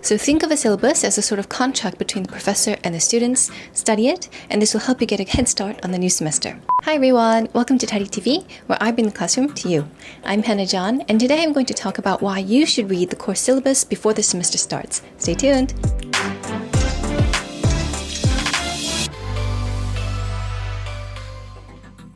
So think of a syllabus as a sort of contract between the professor and the students. Study it, and this will help you get a head start on the new semester. Hi everyone, welcome to Tidy TV, where I bring the classroom to you. I'm Hannah John, and today I'm going to talk about why you should read the course syllabus before the semester starts. Stay tuned.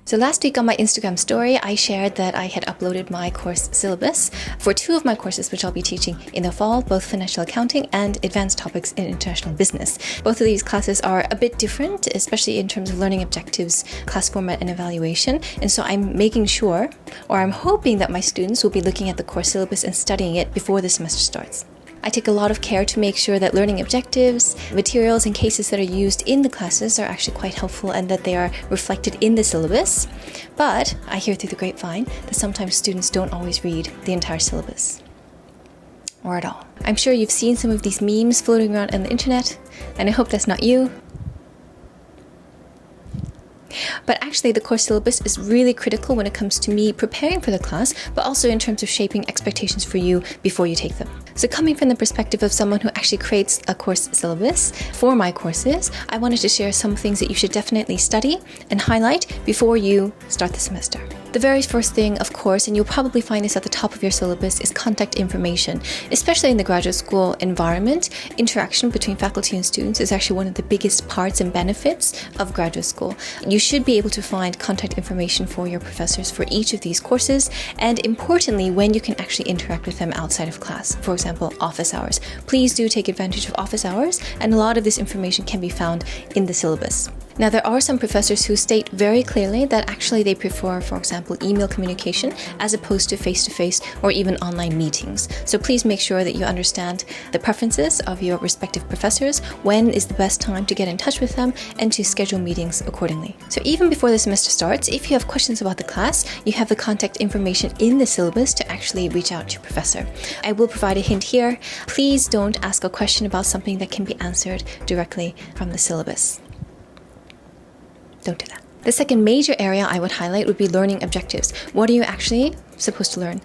So last week on my Instagram story, I shared that I had uploaded my course syllabus for 2 of my courses, which I'll be teaching in the fall, both financial accounting and advanced topics in international business. Both of these classes are a bit different, especially in terms of learning objectives, class format, and evaluation. And so I'm making sure, or I'm hoping that my students will be looking at the course syllabus and studying it before the semester starts. I take a lot of care to make sure that learning objectives, materials, and cases that are used in the classes are actually quite helpful and that they are reflected in the syllabus. But I hear through the grapevine that sometimes students don't always read the entire syllabus. Or at all. I'm sure you've seen some of these memes floating around on the internet, and I hope that's not you. But actually, the course syllabus is really critical when it comes to me preparing for the class, but also in terms of shaping expectations for you before you take them. So coming from the perspective of someone who actually creates a course syllabus for my courses, I wanted to share some things that you should definitely study and highlight before you start the semester. The very first thing, of course, and you'll probably find this at the top of your syllabus, is contact information. Especially in the graduate school environment, interaction between faculty and students is actually one of the biggest parts and benefits of graduate school. You should be able to find contact information for your professors for each of these courses, and importantly, when you can actually interact with them outside of class. For example, office hours. Please do take advantage of office hours, and a lot of this information can be found in the syllabus. Now, there are some professors who state very clearly that actually they prefer, for example, email communication as opposed to face-to-face or even online meetings. So please make sure that you understand the preferences of your respective professors, when is the best time to get in touch with them, and to schedule meetings accordingly. So even before the semester starts, if you have questions about the class, you have the contact information in the syllabus to actually reach out to your professor. I will provide a hint here. Please don't ask a question about something that can be answered directly from the syllabus. Don't do that. The second major area I would highlight would be learning objectives. What are you actually supposed to learn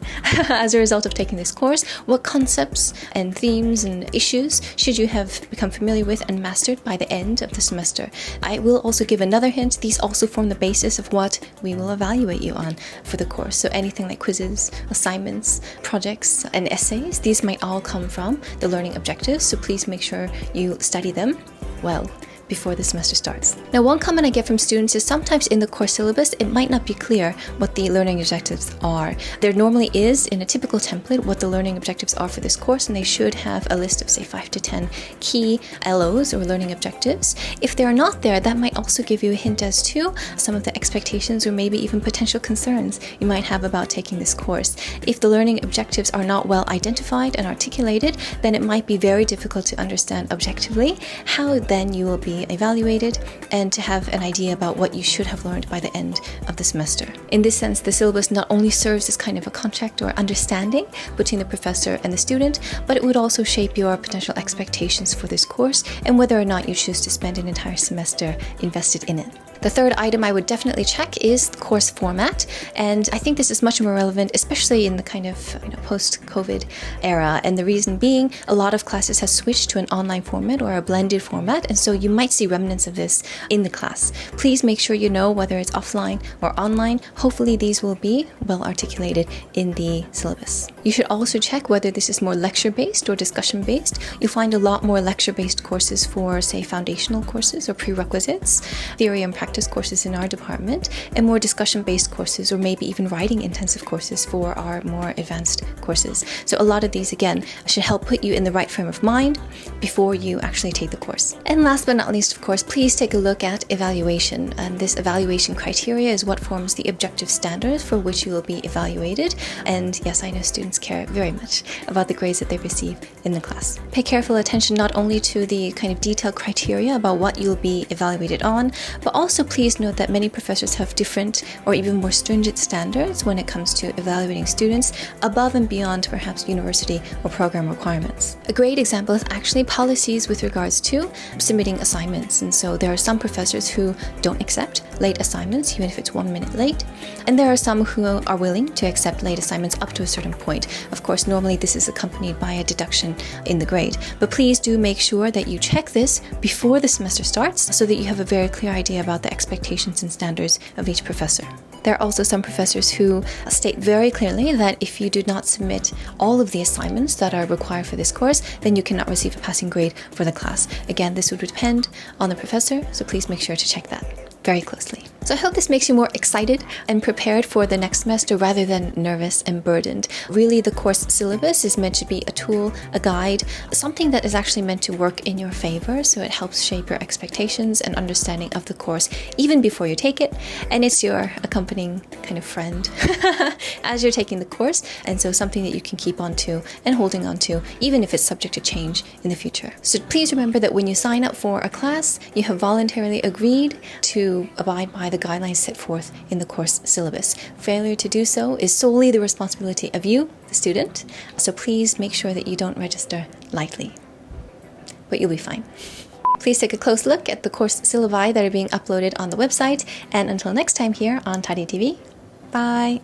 as a result of taking this course? What concepts and themes and issues should you have become familiar with and mastered by the end of the semester? I will also give another hint. These also form the basis of what we will evaluate you on for the course. So anything like quizzes, assignments, projects, and essays, these might all come from the learning objectives. So please make sure you study them well before the semester starts. Now, one comment I get from students is sometimes in the course syllabus, it might not be clear what the learning objectives are. There normally is, in a typical template, what the learning objectives are for this course, and they should have a list of, say, 5 to 10 key LOs or learning objectives. If they're not there, that might also give you a hint as to some of the expectations or maybe even potential concerns you might have about taking this course. If the learning objectives are not well identified and articulated, then it might be very difficult to understand objectively how then you will be evaluated and to have an idea about what you should have learned by the end of the semester. In this sense, the syllabus not only serves as kind of a contract or understanding between the professor and the student, but it would also shape your potential expectations for this course and whether or not you choose to spend an entire semester invested in it. The third item I would definitely check is the course format, and I think this is much more relevant, especially in the kind of post-COVID era, and the reason being a lot of classes have switched to an online format or a blended format, and so you might see remnants of this in the class. Please make sure you know whether it's offline or online. Hopefully these will be well articulated in the syllabus. You should also check whether this is more lecture-based or discussion-based. You'll find a lot more lecture-based courses for, say, foundational courses or prerequisites, theory and practice courses in our department, and more discussion-based courses or maybe even writing-intensive courses for our more advanced courses. So a lot of these, again, should help put you in the right frame of mind before you actually take the course. And last but not least, of course, please take a look at evaluation. And this evaluation criteria is what forms the objective standards for which you will be evaluated. And yes, I know students care very much about the grades that they receive in the class. Pay careful attention not only to the kind of detailed criteria about what you'll be evaluated on, but also Also, please note that many professors have different or even more stringent standards when it comes to evaluating students above and beyond perhaps university or program requirements. A great example is actually policies with regards to submitting assignments. And so there are some professors who don't accept late assignments, even if it's 1 minute late. And there are some who are willing to accept late assignments up to a certain point. Of course, normally this is accompanied by a deduction in the grade. But please do make sure that you check this before the semester starts so that you have a very clear idea about the expectations and standards of each professor. There are also some professors who state very clearly that if you do not submit all of the assignments that are required for this course, then you cannot receive a passing grade for the class. Again, this would depend on the professor, so please make sure to check that very closely. So I hope this makes you more excited and prepared for the next semester rather than nervous and burdened. Really, the course syllabus is meant to be a tool, a guide, something that is actually meant to work in your favor, so it helps shape your expectations and understanding of the course even before you take it, and it's your accompanying kind of friend as you're taking the course, and so something that you can keep on to and holding on to even if it's subject to change in the future. So please remember that when you sign up for a class, you have voluntarily agreed to abide by the guidelines set forth in the course syllabus. Failure to do so is solely the responsibility of you, the student, so please make sure that you don't register lightly. But you'll be fine. Please take a close look at the course syllabi that are being uploaded on the website, and until next time here on Tadi TV, bye!